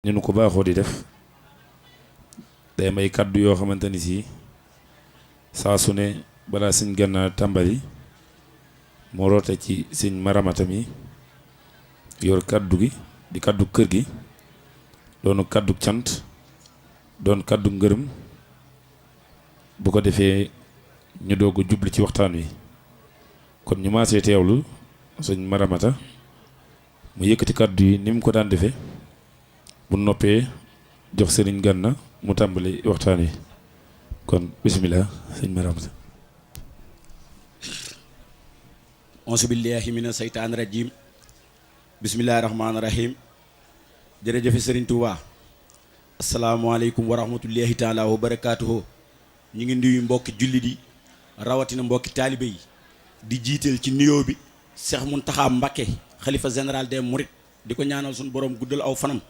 ñu nu ko baaxoo di def day may kàddu yoo xamante ni si saa su ne balaa sëñ Gana tàmbali moo roote ci sëñ Maramata mi yor kàddu gi di kàddu kër gi doonu kàddu cant doon kàddu ngërëm bu ko defee ñu doog a jubli ci waxtaan wi kon ñu maasee teewlu sëñ Maramata mu yëkkati kàddu yi ni mu ko daan defee bu noppee jox sëriñ Gana mu tàmbali waxtaan wi kon bisimilah sëñ Maramata. auzu billahi mina seytaani rajim bismillahi rahmaani rahim jërëjëfe sëriñ Touba asalaamaaleykum wa rahmatullahi taala wa barakaatuhu. ñu ngi nuyu mbokki jullit yi rawatina mbokki taalibe yi di jiital ci nuyoo bi Cheikh Mountakha Mbacké xalifa général des Mourides di ko ñaanal suñu borom guddal aw fanam.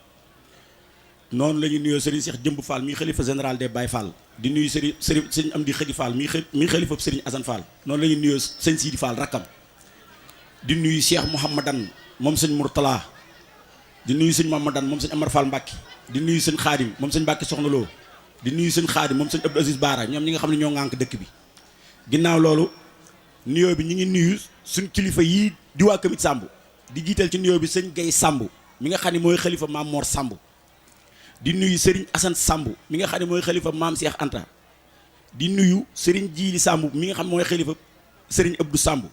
noonu la ñuy nuyoo Serigne Cheikh Jëmb Fall mii xalifa général des Baye Fall di nuyu Serigne Amdi Xëdi Fall mii xalifa Serigne Assane Fall. noonu la ñuy nuyoo sëñ Sidi Fall rakkam di nuyu Cheikh Mouhamadan moom sëñ Mourtala di nuyu sëñ Mouhamadan moom sëñ Amar Fall Mbacké di nuyu sëñ Xaadim moom sëñ Mbacké Soxna Lo di nuyu sëñ Xaadim moom sëñ Abdou Aziz Baara ñoom ñi nga xam ne ñoo ŋànk dëkk bi. ginnaaw loolu nuyoo bi ñu ngi nuyu suñ kilifa yii di waa Kamit Samb di jiital ci nuyoo bi sëñ Gay Samb mi nga xam ne mooy xalifa Maam Mor Samb di nuyu Serigne Assane Samb mi nga xam ne mooy xalifa Maam Cheikh Anta di nuyu Serigne Jiili Samb mi nga xam ne mooy xalifa Serigne Abdou Samb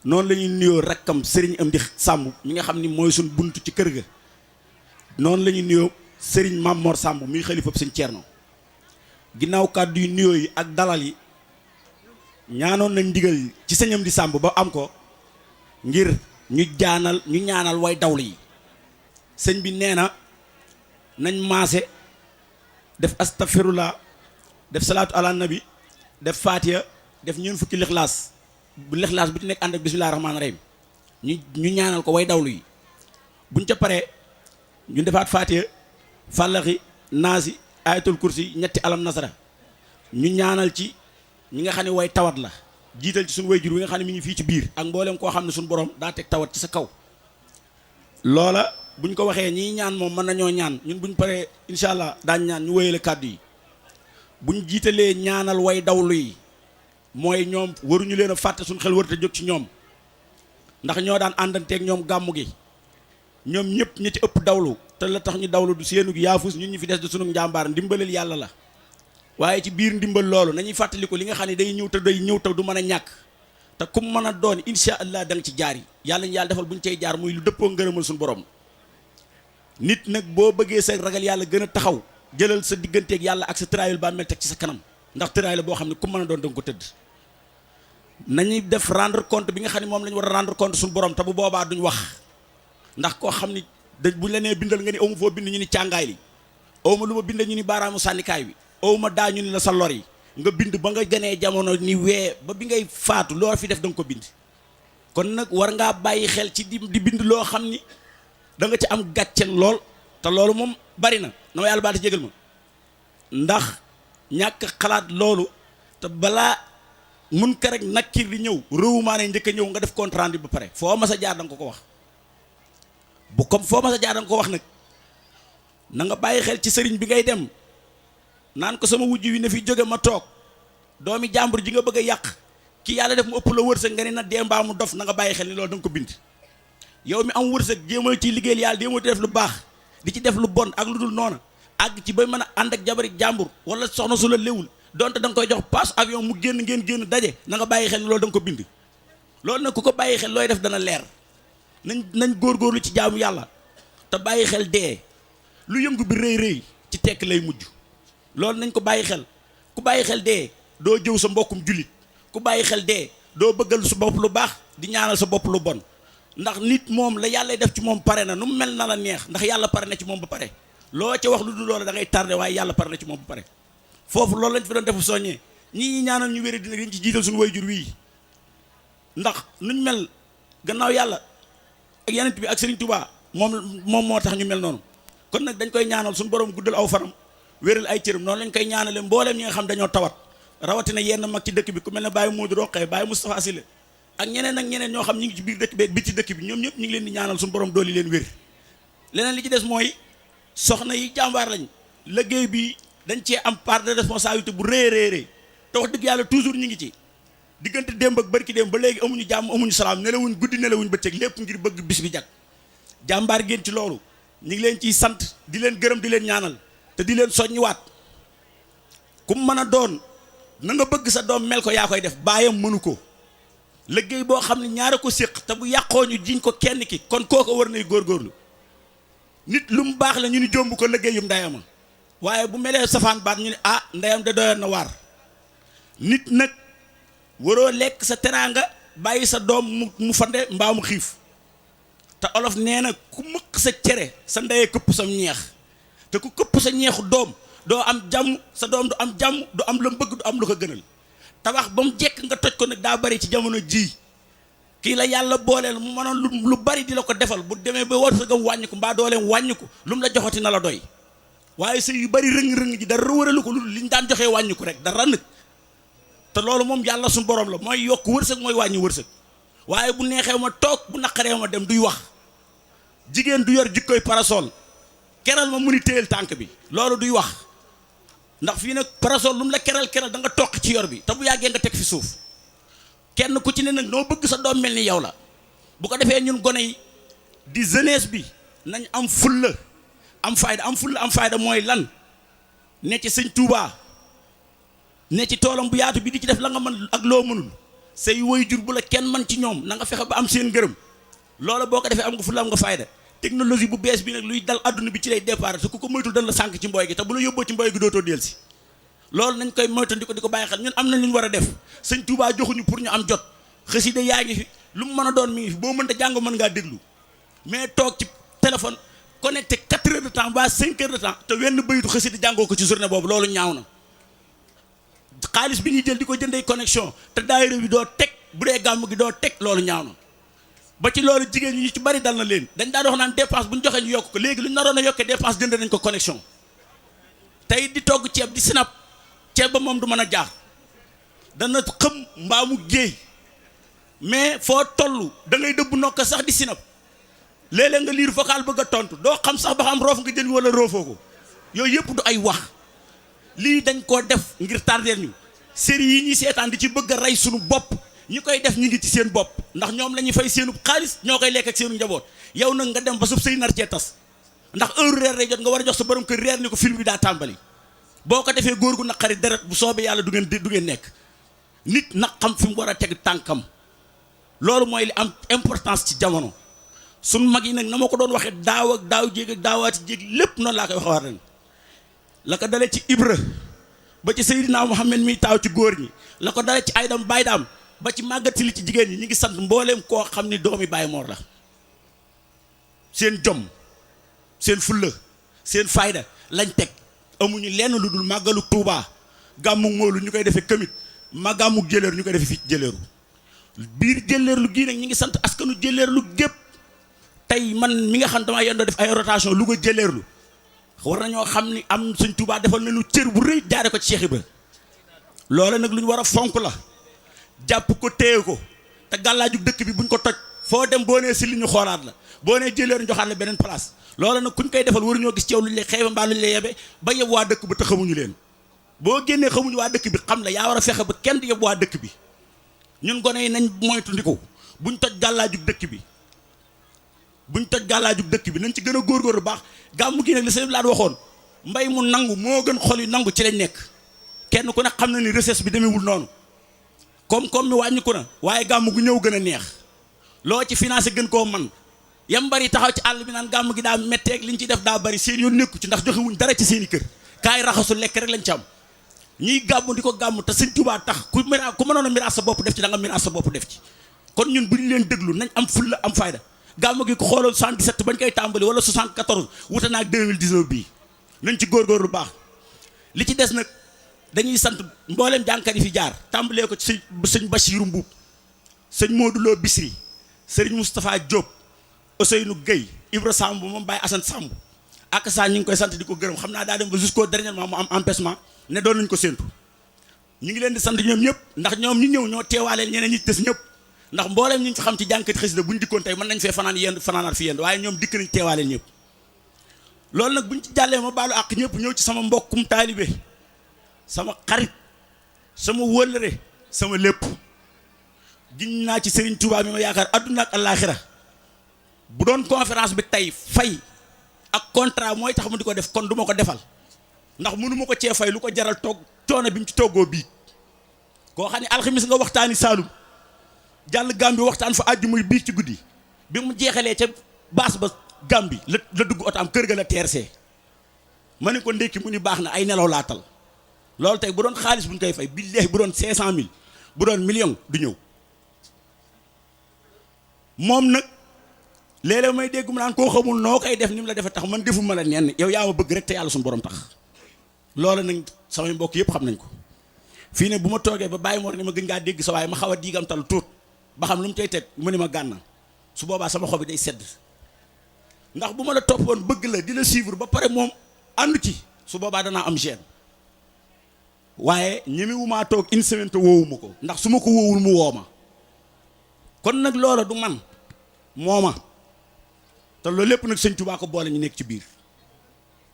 noonu la ñuy nuyoo rakkam Serigne Amdi Samb mi nga xam ni mooy suñ buntu ci kër ga noonu la ñuy nuyoo Serigne Maam Mor Samb mi xalifa sëñ Thierno. ginnaaw kàddu yu nuyoo yi ak dalal yi ñaanoon nañ ndigal ci sëñ Amdi Samb ba am ko ngir ñu ñaanal way dawlu yi sëñ bi nee na nañ maase def astafirullah def salaatu ala nabi def fatiha def ñeen fukki lixlaas bu lixlaas bu ci nekk ànd ak bismillahi rahmaani rahim ñu ñaanal ko way dawlu yi buñ ca paree ñu defaat fatiha fàllaxi naasi ayatul kursi ñetti alam nasara ñu ñaanal ci ñi nga xam ne way tawat la jiital ci suñu way jur wi nga xam ne mi ngi fii ci biir ak mboolem koo xam ne suñu borom daa teg tawat ci sa kaw loola buñ ko waxee ñii ñaan moom mën nañoo ñaan ñun buñ paree incha allah daañ ñaan ñu wéyale kàddu yi buñ jiitalee ñaanal way dawlu yi mooy ñoom waruñu leen a fàtte suñ xel warut a jóg ci ñoom ndax ñoo daan àndanteeg ñoom gàmmu gi ñoom ñëpp ñi ci ëpp dawlu te la tax ñu dawlu du seenu yaafus ñun ñu fi des du sunu njàmbaar ndimbalal yàlla la waaye ci biir ndimbal loolu nañuy fàttali ko li nga xam ne day ñëw te du mën a ñàkk te kum mën a doon incha allah da nga ci jaar yi yàlla ñu yàlla defal buñ cay jaar muy lu dëppoo ngërëmal suñu borom. nit nag boo bëggee sa ragal yàlla gën a taxaw jëlal sa digganteeg yàlla ak sa tëraayul bàmmeel teg ci sa kanam ndax tëraay la boo xam ne ku mën a doon da nga ko tëdd nañuy def rendre compte bi nga xam ne moom la ñu war a rendre compte suñu borom te bu boobaa duñ wax ndax koo xam ni buñ la nee bindal nga ni awma foo bind ñu ni càngaay li awma lu ma bind ñu ni baaraamu sànnikaay bi awma daa ñu ni la sa lor yi nga bind ba nga gënee jamono ni wee ba bi ngay faatu loo fi def da nga ko bind kon nag war ngaa bàyyi xel ci di bind loo xam ni da nga ci am gàcce lool te loolu moom bari na ma yàlla baal te jégal ma ndax ñàkk xalaat loolu te balaa mun ka rek nakkir di ñëw réewumaa ne njëkk a ñëw nga def compte rendu ba pare foo ma sa jaar da nga ko wax bu comme foo ma sa jaar da nga ko wax nag na nga bàyyi xel ci sëriñ bi ngay dem naan ko sama wujj wi na fi jóge ma toog doomi jàmbur ji nga bëgg a yàq ki yàlla def mu ëpp la wërsëg nga ne na dee mbaa mu dof na nga bàyyi xel ni loolu da nga ko bind yow mi am wërsëg jéemal ciy liggéeyal yàlla jéemal ci def lu baax di ci def lu bon ak lu dul noona àgg ci ba mën a ànd ak jabari jàmbur wala soxna su la léwul donte da nga koy jox passe avion mu ngeen génn daje na nga bàyyi xel ni loolu da nga ko bind loolu nag ku ko bàyyi xel looy def dana leer nañ góorgóorlu ci jaamu yàlla te bàyyi xel dee lu yëngu bi rëy ci tekk lay mujj loolu nañ ko bàyyi xel ku bàyyi xel dee doo jëw sa mbokkum jullit ku bàyyi xel dee doo bëggal sa bopp lu baax di ñaanal sa bopp lu bon ndax nit moom la yàlla def ci moom pare na nu mu mel na la neex ndax yàlla pare na ci moom ba pare loo ca wax lu dul loola da ngay tardé waaye yàlla pare na ci moom ba pare foofu loolu lañ fi doon defu soññee ñi ñaanal ñu wéri dina dañ ci jiital suñu wayjur wii ndax nuñ mel gannaaw yàlla ak yenent bi ak Serigne Touba moom moo tax ñu mel noonu kon nag dañ koy ñaanal suñu borom guddal aw fanam wéral ay cëram noonu lañ koy ñaanale mbooleem ñi nga xam dañoo tawat rawatina yenn mag ci dëkk bi ku mel ne Baye Modou Roqee Baye Moustapha Asile ak ñeneen ñoo xam ñi ngi ci biir dëkk bi ak biti dëkk bi ñoom ñëpp ñu ngi leen di ñaanal suñu borom dooli leen wér leneen li ci des mooy soxna yi jàmbaar lañ liggéey bi dañ cee am part de responsabilité bu rëy te wax dëgg yàlla toujours ñu ngi ci diggante démb ak barki démb ba léegi amuñu jàmm amuñu salaam nelawuñ guddi nelawuñ bëccëg lépp ngir bëgg bis bi jag jàmbaar ngeen ci loolu ñu ngi leen ciy sant di leen gërëm di leen ñaanal te di leen soññiwaat ku mën a doon na nga bëgg sa doom mel ko yaa koy def baayam mënu ko liggéey boo xam ne ñaara ko séq te bu yàqoo ñu jiñ ko kenn ki kon kooko war nay góorgóorlu nit lu mu baax la ñu ni jomb ko liggéeyum ndeyama waaye bu melee safaan baat ñu ne ah ndeyam de doyoon na waar nit nag waroo lekk sa teraanga bàyyi sa doom mu fande mbaa mu xiif te olof nee na ku mëq sa cere sa ndeyee këpp sam ñeex te ku këpp sa ñeexu doom doo am jàmm sa doom du am jàmm du am la bëgg du am lu ko gënal tabax ba mu jekk nga toj ko nag daa bari ci jamono ji kii la yàlla booleel mu mënoon lu bari di la ko defal bu demee ba war sëgam wàññiku mbaa dooleem wàññiku lu mu la joxati na la doy waaye sëy yu bari rëng-rëng ji dara wëralu ko lu li ñu daan joxee wàññiku rek dara nag te loolu moom yàlla suñu borom la mooy yokk wërsëg mooy wàññi wërsëg waaye bu neexee ma toog bu naqaree ma dem duy wax jigéen du yor jikkoy parasol keral ma mu ni téyel tànk bi loolu duy wax ndax fii nag parasol lu mu la keral da nga toq ci yor bi te bu yàggee nga teg fi suuf kenn ku ci ne nag noo bëgg sa doom mel ni yow la bu ko defee ñun gone yi di jeunesse bi nañ am fulla am fayda mooy lan ne ci sëñ Touba ne ci toolam bu yaatu bi di ci def la nga mën ak loo mënul say waajur bu la kenn man ci ñoom na nga fexe ba am seen ngërëm loola boo ko defee am nga fulla am nga fayda technologie bu bees bi nag luy dal adduna bi ci lay départ te ku ko moytul dañ la sànk ci mbooy gi te bu la yóbboo ci mbooy gi dootoo delsi loolu nañ koy moytandi di ko bàyyi xel ñun am nañ lu ñu war a def sëñ Touba joxuñu pour ñu am jot xasida yaa ngi fi lu mu mën a doon mi ngi fi boo mënta jàng mën ngaa déglu mais toog ci téléphone connecté 4 heures de temps ba 5 heures de temps te wenn bayitu xasida jàngoo ko ci journée boobu loolu ñaaw na xaalis bi ñuy jël di ko jëndee connexion te daayira bi doo teg bu dee gàmm gi doo teg loolu ñaaw na ba ci loolu jigéen ñi ci bari dal na leen dañ daan wax naan dépense bu ñu joxee ñu yokk ko léegi lu ñu naroon a yokkee dépense jënd nañ ko connexion tey di togg ceeb di sinap ceeb ba moom du mën a jaar dana xëm mbaa mu géey mais foo toll da ngay dëbb nokk sax di sinap léeg-léeg nga liir vocal bëgg a tontu doo xam sax ba xam roof nga jël wala roofoo ko yooyu yëpp du ay wax lii dañ koo def ngir tardeel ñu série yi ñuy seetaan di ci bëgg a rey suñu bopp ñi koy def ñu ngi ci seen bopp ndax ñoom la ñuy fay seenu xaalis ñoo koy lekk ak seenu njaboot yow nag nga dem ba sub sëy nar cee tas ndax heure reer day jot nga war a jox sa borom kër reer ni ko film bi daa tàmbali boo ko defee góor gu naqari deret bu soobee yàlla du ngeen nekk nit nag xam fi mu war a teg tànkam loolu mooy li am importance ci jamono suñ mag yi nag na ma ko doon waxee daaw ak daaw jéeg ak daawaati jéeg lépp noonu laa koy waxaat ren la ko dalee ci Ibra ba ci Seydina Muhammad mi taaw ci góor ñi la ko dalee ci Aydam Baydaam ba ci màggati li ci jigéen ñi ñu ngi sant mbooleem koo xam ni doomi Baay Moor la seen jom seen fulla seen fayda lañ teg amuñu lenn lu dul màggalu Tuubaa gàmmu Moolu ñu koy defee këmit ma gàmmu jëleeru ñu koy defee fii jëleeru biir jëleerlu gii nag ñu ngi sant askanu jëleerlu gépp tey man mi nga xam damaa yendoo def ay rotation lu ko jëleerlu war nañoo xam ni am Sëñ Tuubaa defal nañu cër bu rëy jaare ko ci Cheikh Ibra loola nag lu ñu war a fonk la jàpp ko téye ko te gàllaaju dëkk bi buñ ko toj foo dem boo nee si li ñu xoolaat la boo nee jëleeru joxaat la beneen place loola nag kuñ koy defal waruñoo gis ci yow lu ñu lay xeebe mbaa lu ñu lay yebe ba yeb waa dëkk ba te xamuñu leen boo génnee xamuñu waa dëkk bi xam la yaa war a fexe ba kenn di yeb waa dëkk bi ñun gone yi nañ moytu ndiku buñ toj gàllaajug dëkk bi nañ ci gën a góorgóorlu baax gàmmu gi nag li sëñ Laat waxoon mbay mu nangu moo gën xol yu nangu ci lañ nekk kenn ku ne xam na ni recette bi demeewul noonu comme mi wàññiku na waaye gàmmu gu ñëw gën a neex loo ci financé gën koo man yam bari taxaw ci àll bi naan gàmmu gi daa metteeg liñ ci def daa bari seen yoon nekku ci ndax joxewuñ dara ci seen i kër kaay raxasu lekk rek lañ ci am ñiy gàmmu di ko gàmmu te Sëñ Tuubaa tax ku mënoon a miraas sa bopp def ci da nga miraas sa bopp def ci kon ñun bu ñu leen déglu nañ am fulla am fayda gàmmu gi ko xooloon 77 bañ koy tàmbali wala 74 wuute naa ak 2019 bii nañ ci góorgóorlu baax li ci des nag dañuy sant mbooleem jànkat yi fi jaar tàmbalee ko ci sëñ Bachiru Mbuub sëñ Modou Lo Bisri sëriñ Moustapha Diop Ousseynou Gueye Ibra Samb moom Baye Assane Samb ak saa ñu ngi koy sant di ko gërëm xam naa daa dem ba jusqu'au dernier moment mu am empêchement ne doon nañ ko séentu ñu ngi leen di sant ñoom ñëpp ndax ñoom ñu ñëw ñoo teewaaleel ñeneen ñi des ñëpp ndax mbooleem ñu fi xam ci jànkati xasida bu ñu dikkoon tey mën nañ fee fanaan yend fanaanaat fi yend waaye ñoom dikk nañ teewaaleel ñëpp loolu nag buñ ci jàllee ma baalu àq ñëpp ñëw ci sama mbokkum taalibe sama xarit sama wëllëre sama lépp giñ naa ci Serigne Touba mi ma yaakaar adduna ak àllaaxira bu doon conférence bi tey fay ak contrat mooy tax ma di ko def kon du ma ko defal ndax mënu ma ko cee fay lu ko jaral toog coono bi mu ci toggoo bii koo xam ne alxamis nga waxtaani Saalum jàll Gàmbi waxtaan fa àjju muy biig ci guddi bi mu jeexalee ca baas ba Gàmbi la dugg oto am kër ga la teersee ma ne ko ndékki mu ni baax na ay nelaw laatal loolu tey bu doon xaalis bu ñu koy fay billaahi bu doon 500000 bu doon million du ñëw moom nag léeg-léeg may dégg mu naan koo xamul noo koy def ni mu la defe tax man defuma la nenn yow yaa ma bëgg rek te yàlla suñu borom tax loolu nag samay mbokk yëpp xam nañ ko fii ne bu ma toogee ba bàyyi moo ni ma gën ngaa dégg sa waaye ma xaw a diigamtal tuut ba xam lu mu cay teg mu ni ma gànna su boobaa sama xob bi day sedd ndax bu ma la toppoon bëgg la di la suivre ba pare moom àndu ci su boobaa danaa am gêne waaye ñemewumaa toog une semaine te woowuma ko ndax su ma ko woowul mu woo ma kon nag loola du man mooma te loolu lépp nag sëñ Tuubaa ko boole ñu nekk ci biir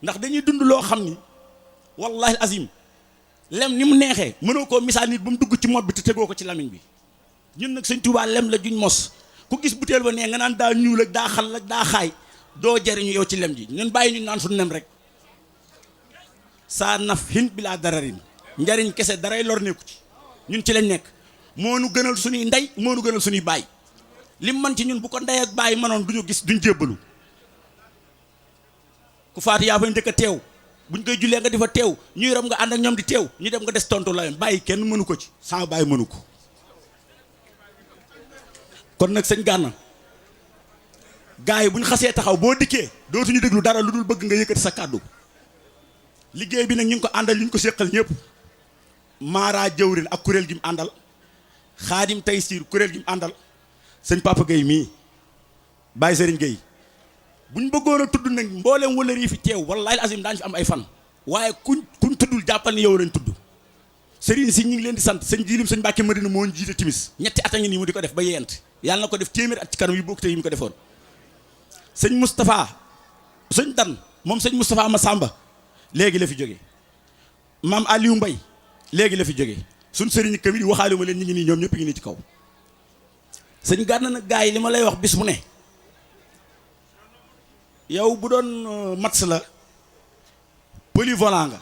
ndax dañuy dund loo xam ni wallahi azim lem ni mu neexee mënoo koo misaal nit ba mu dugg ci mot bi te tegoo ko ci lamiñ bi ñun nag sëñ Tuubaa lem la juñ mos ku gis butéel ba nee nga naan daa ñuul ak daa xal ak daa xaay doo jariñu yow ci lem ji ñun bàyyi ñu naan suñu nem rek saa naf hin bi laa dararin njariñ kese daray lor nekku ci ñun ci lañ nekk moo nu gënal suñuy ndey moo nu gënal suñuy baay lim man ci ñun bu ko ndey ak baay mënoon duñu gis duñ jébbalu ku faatu yaa fay njëkk a teew buñ koy jullee nga di fa teew ñuy ram nga ànd ak ñoom di teew ñu dem nga des tontu la bàyyi kenn mënu ko ci sama bàyyi mënu ko kon nag sëñ Gana gars yi buñ xasee taxaw boo dikkee dootuñu déglu dara lu dul bëgg nga yëkkati sa kàddu liggéey bi nag ñu ngi ko àndal ñu ngi ko séqal ñëpp Mara jëwrin ak kuréel gi mu àndal Xaadim Taysiir kuréel gi mu àndal sëñ Papa Gueye mii Baye Serigne Gueye buñ bëggoon a tudd nag mbooleem wëllër yi fi teew wallaahi azim daañu fi am ay fan waaye kuñ tuddul jàppal ni yow lañ tudd Serigne si ñu ngi leen di sant sëñ Jilim sëñ Mbàkke Madina moo jiite timis ñetti at a ngi nii mu di ko def ba yent yàlla na ko def téeméeri at ci kanam yu bokk te yi mu ko defoon sëñ Moustapha sëñ Dan moom sëñ Moustapha Massamba léegi la fi jógee maam Aliou Mbaye léegi la fi jógee suñ sëriñ kamit yi waxaale ma leen ñu ngi nii ñoom ñëpp ngi nii ci kaw sëñ Gana nag gars yi li ma lay wax bis bu ne yow bu doon match la polyvalent nga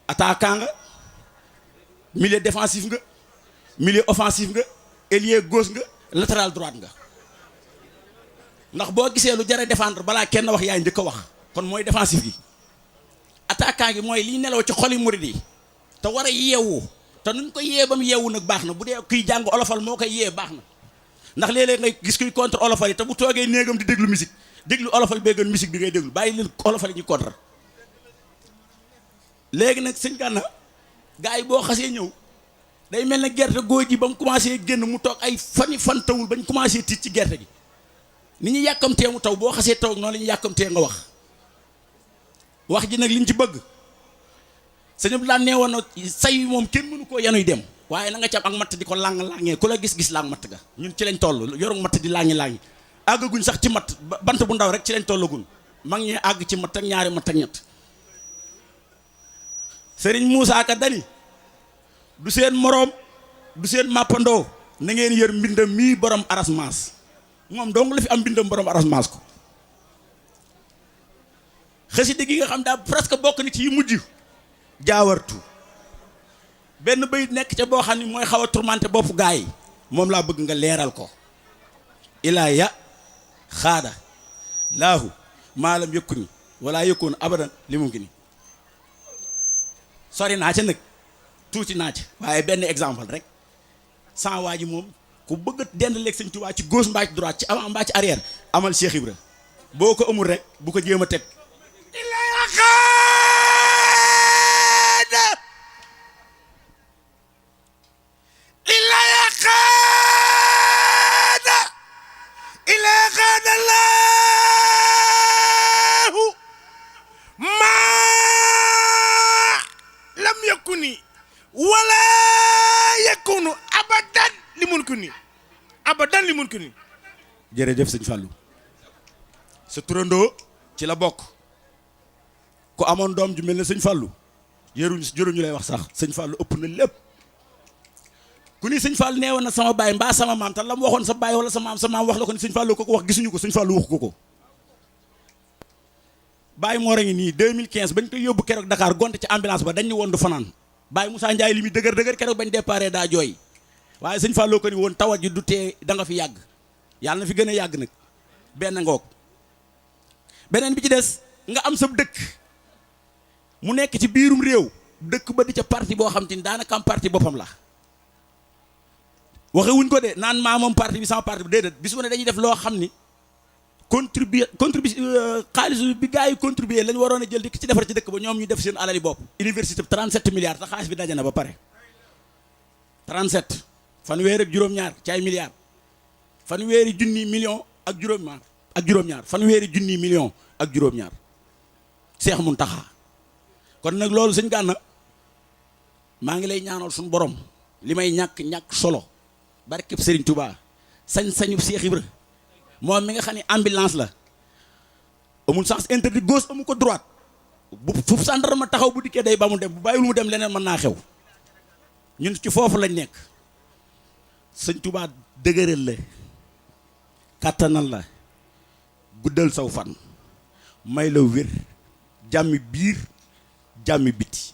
attaquant nga milieu défensif nga milieu offensif nga ailier gauche nga latéral droite nga ndax boo gisee lu jare défendre balaa kenn wax yaay njëkk a wax kon mooy défensif gi attaquant gi mooy liy nelaw ci xoli murid yi te war a yeewu te nuñ ko yee ba mu yeewu nag baax na bu dee kuy jàng olofal moo koy yee baax na ndax léeg-léeg ngay gis kuy contre olofal yi te bu toogee néegam di déglu musique déglu olofal bee gën musique bi ngay déglu bàyyi leen olofal yi ñu contre léegi nag sëñ Gana gars yi boo xasee ñëw day mel ne gerte góor ji ba mu commencé génn mu toog ay fan tawul bañ commencé tiit ci gerte gi ni ñu yàkkamtee mu taw boo xasee taw noonu la ñu yàkkamtee nga wax ji nag liñ ci bëgg sëñ bi daan nee woon na say moom kenn mënu koo yanuy dem waaye na nga ci am ak matt di ko lang-langee ku la gis-gis lang matt ga ñun ci lañ toll yoru matt di langi-langi àggaguñ sax ci matt bant bu ndaw rek ci lañ tollagun mag ñi àgg ci matt ak ñaari matt ak ñett Sëriñ Moussa Ka dani du seen moroom du seen màppandoo na ngeen yër mbindam mii borom arasmaas moom dong la fi am mbindam borom arasmaas ko xasida gi nga xam daa presque bokk ni ci yi mujj jaawartu benn bayit nekk ca boo xam ne mooy xaw a tourmenté boppu gaa yi moom laa bëgg nga leeral ko ilaa ya xaada laahu maalam yëkku ni wala yëkkoon abadan li mu ngi ni sori naa ca nag tuuti naa ca waaye benn exemple rek sans waa ji moom ku bëgg a dend leeg Sëñ Tuubaa ci gauche mbaa ci droite ci avant mbaa ci arrière amal Cheikh Ibra boo ko amul rek bu ko jéem a teg ilaa xaada ilaa xaada ilaa xaada laahu maa lam yakuni wala yakunu abadan li mun ko ni abadan li mun ko ni jërëjëf sëñ Fallou sa turandoo ci la bokk ku amoon doom ju mel ne sëñ Fallou jëruñu lay wax sax sëñ Fallou ëpp na lépp ku ni sëñ Fallou neewoon na sama baay mbaa sama maam te la mu waxoon sa baay wala sa maam wax la ko ni sëñ Fallou ko wax gisuñu ko sëñ Fallou wax ko Baye Mor a ngi nii 2015 bañ koy yóbbu keroog Dakar gonte ci ambulance ba dañ ñu woon du fanaan Baye Moussa Ndiaye li muy dëgër keroog bañ déparé daa jooy waaye sëñ Fallou ko ni woon tawat ji du tee da nga fi yàgg yàlla na fi gën a yàgg nag benn ngoog beneen bi ci des nga am sa dëkk mu nekk ci biirum réew dëkk ba di ca parti boo xam te ni daanaka am parti boppam la waxe wuñ ko de naan maa moom parti bi sama parti bi déedéet bis bu ne dañuy def loo xam ni contribuer xaalis bi gars yi contribuer lañ waroon a jël di ci defar ci dëkk ba ñoom ñu def seen alali bopp université bi 37 milliards te xaalis bi daje na ba pare 37 fanweer ak juróom-ñaar ci ay milliards fanweeri junni million ak juróom-ñaar fanweeri junni million ak juróom-ñaar Seex Muntaxa kon nag loolu sëñ Gana maa ngi lay ñaanal suñu borom li may ñàkk solo barkeb Serigne Touba sañ-sañu Seex Ibra moom mi nga xam ne ambulance la amul sens interdit gauche amu ko droite bu fu gendarme taxaw bu dikkee day ba mu dem bu bàyyiwul mu dem leneen mën naa xew ñun ci foofu lañ nekk sëñ Touba dëgëral la kàttanal la guddal saw fan may la wér jàmmi biir jàmmi biti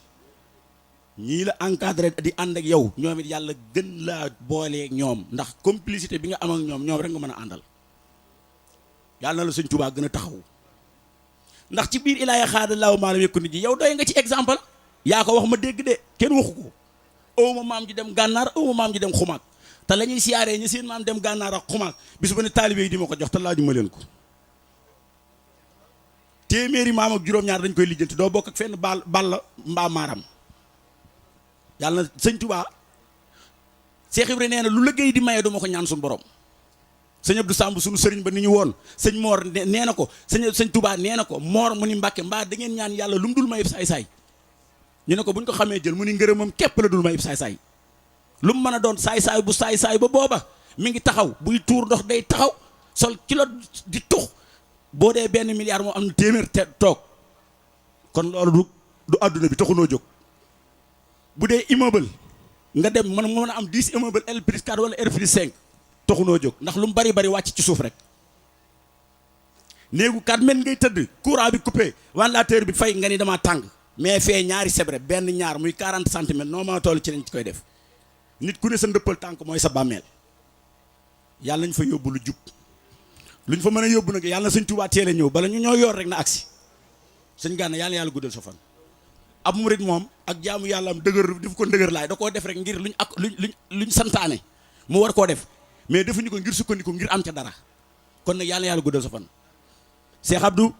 ñii la encadré di ànd ak yow ñoom it yàlla gën laa boolee ñoom ndax complicité bi nga am ak ñoom rek nga mën a àndal yàlla na la sëñ Touba gën a taxaw ndax ci biir ilaaya xaada laaw maalam yëkku nit ji yow doy nga ci exemple yaa ko wax ma dégg de kenn waxu ko awma maam ji dem gànnaar awma maam ji dem xumaag te la ñuy siyaaree ñi seen maam dem gànnaar ak xumaag bis ba ne taalibe yi di ma ko jox te laaju ma leen ko téeméeri maam ak juróom-ñaar dañ koy lijjanti doo bokk ak fenn bal la mbaa maaram yàlla na sëñ Touba Cheikh Ibra nee na lu liggéey di maye duma ko ñaan suñu borom sëñ Abdou Samb suñu sëriñ ba ni ñu woon sëñ Mor nee na ko sëñ Touba nee na ko Mor mu ni Mbàkke mbaa da ngeen ñaan yàlla lu mu dul mayib saay-saay ñu ne ko buñ ko xamee jël mu ni ngërëmam képp la dul mayib saay-saay lu mu mën a doon saay-saay bu saay-saay ba booba mi ngi taxaw buy tuur ndox day taxaw sol kilo di tux boo dee benn milliard moo am na téeméer te toog kon loolu du àdduna bi taxunoo jóg bu dee immeuble nga dem mën a am 10 immeuble L plus 4 wala R plus 5 taxunoo jóg ndax lu mu bari wàcc ci suuf rek néegu 4 mètres ngay tëdd courant bi coupé ventilateur bi fay nga ni dama tàng mais fee ñaari sebre benn ñaar muy 40 centimètres noo ma toll ci lañ koy def nit ku ne sa ndëppal tànk mooy sa bàmmeel yàlla nañ fa yóbbu lu jub luñ fa mën a yóbbu nag yàlla na sëñ Touba teel a ñëw bala ñu ñoo yor rek na agsi sëñ Gana yàlla guddal sa fan ab murit moom ak jaamu yàlla am dëgër def ko ndëgër laay da koo def rek ngir luñ santaane mu war koo def mais defuñu ko ngir sukkandiku ngir am ca dara kon nag yàlla guddal sa fan Cheikh Abdou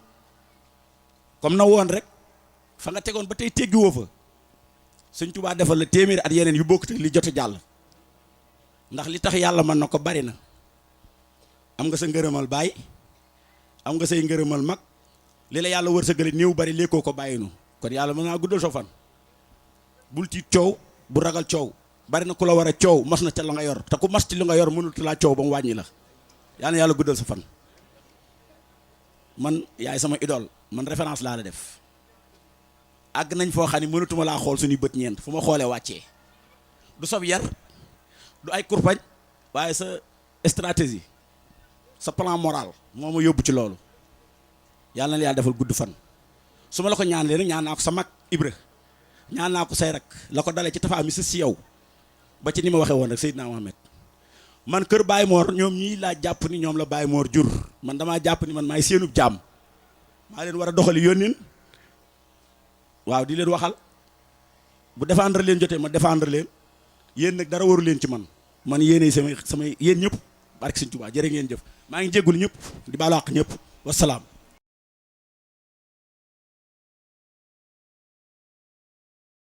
comme na woon rek fa nga tegoon ba tey teggi woo fa sëñ Touba defal la téeméeri at yeneen yu bokkut li jot a jàll ndax li tax yàlla mën na ko bari na am nga sa ngërëmal baay am nga say ngërëmal mag li la yàlla wërsëgale néew bari lékkoo ko bàyyinu kon yàlla mën naa guddal sa fan bul tiit coow bu ragal coow bari na ku la war a coow mas na ca la nga yor te ku mas ci li nga yor mënut laa coow ba mu wàññi la yàlla guddal sa fan man yaay sama idole man référence laa la def àgg nañ foo xam ne mënatuma laa xool suñuy bët ñeent fu ma xoolee wàccee du sob yar du ay kurpañ waaye sa stratégie sa plan moral moo ma yóbbu ci loolu yàlla na yàlla defal gudd fan su ma la ko ñaanalee nag ñaan naa ko sa mag Ibra ñaan naa ko say rak la ko dalee ci tafaa mi sës si yow ba ci ni ma waxee woon rek Seydina Mohamed man kër Baye Mor ñoom ñii laa jàpp ni ñoom la Baye Mor jur man damaa jàpp ni man maay seenub jaam maa leen war a doxali yónneen waaw di leen waxal bu défendre leen jotee ma défendre leen yéen nag dara waru leen ci man yéenay samay yéen ñëpp barke Sëñ Tuubaa jërë ngeen jëf maa ngi jéggul ñëpp di baalu àq ñëpp wasalaam